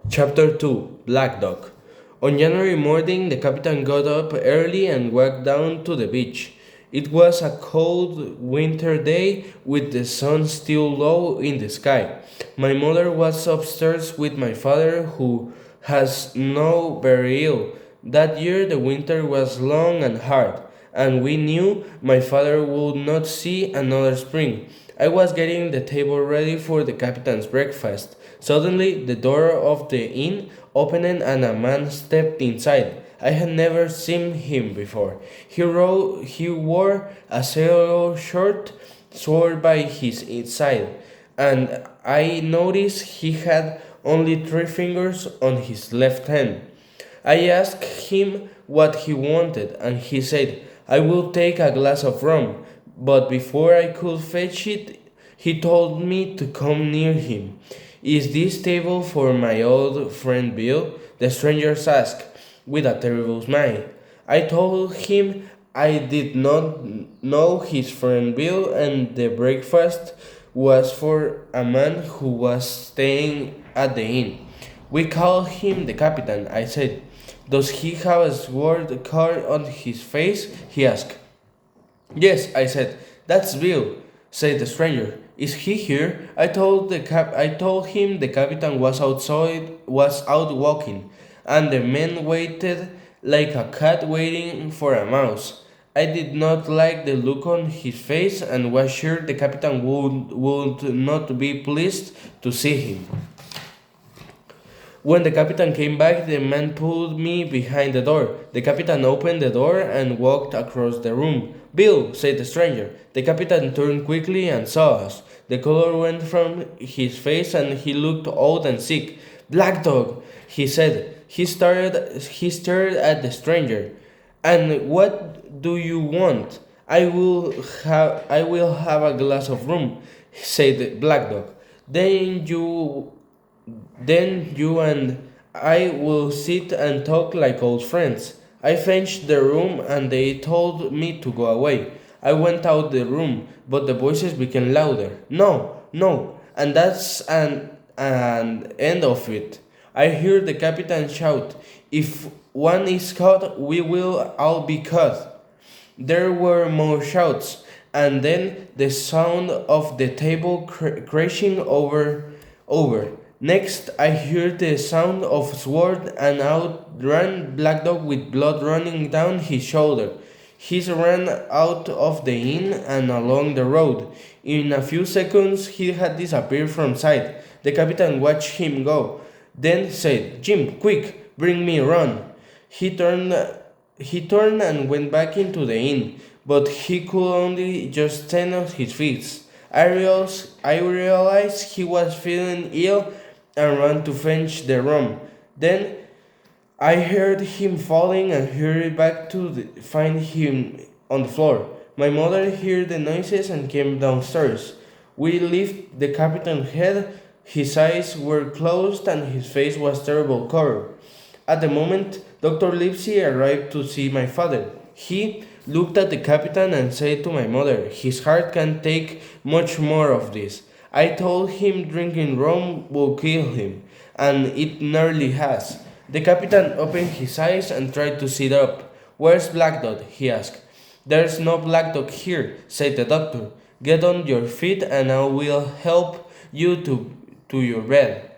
Chapter 2 Black Dog. On January morning, the captain got up early and walked down to the beach. It was a cold winter day with the sun still low in the sky. My mother was upstairs with my father, who has no very ill. That year the winter was long and hard, and we knew my father would not see another spring. I was getting the table ready for the captain's breakfast. Suddenly, the door of the inn opened and a man stepped inside. I had never seen him before. He wore a sailor shirt sword by his side, and I noticed he had only 3 fingers on his left hand. I asked him what he wanted, and he said, I will take a glass of rum. But before I could fetch it, he told me to come near him. Is this table for my old friend Bill? The stranger asked, with a terrible smile. I told him I did not know his friend Bill, and the breakfast was for a man who was staying at the inn. We call him the captain, I said. Does he have a sword cut on his face? He asked. Yes, I said. That's Bill, said the stranger. Is he here? I told him the captain was out walking, and the man waited like a cat waiting for a mouse. I did not like the look on his face and was sure the captain would not be pleased to see him. When the captain came back, the man pulled me behind the door. The captain opened the door and walked across the room. Bill, said the stranger. The captain turned quickly and saw us. The color went from his face and he looked old and sick. Black Dog, he said. He stared at the stranger. And what do you want? I will have a glass of rum, said Black Dog. Then you then you and I will sit and talk like old friends. I finished the room and they told me to go away. I went out the room, but the voices became louder. No, no, and that's an end of it. I hear the captain shout, if one is caught, we will all be caught. There were more shouts, and then the sound of the table crashing over. Next, I heard the sound of sword, and out ran Black Dog with blood running down his shoulder. He ran out of the inn and along the road. In a few seconds, he had disappeared from sight. The captain watched him go, then said, Jim, quick, bring me Ron. He turned, he turned and went back into the inn, but he could only just stand on his feet. I realized he was feeling ill and ran to fetch the rum. Then I heard him falling and hurried back to find him on the floor. My mother heard the noises and came downstairs. We lifted the captain's head. His eyes were closed and his face was terrible color. At the moment, Dr. Lipsy arrived to see my father. He looked at the captain and said to my mother, his heart can't take much more of this. I told him drinking rum will kill him, and it nearly has. The captain opened his eyes and tried to sit up. Where's Black Dog? He asked. There's no Black Dog here, said the doctor. Get on your feet and I will help you to your bed.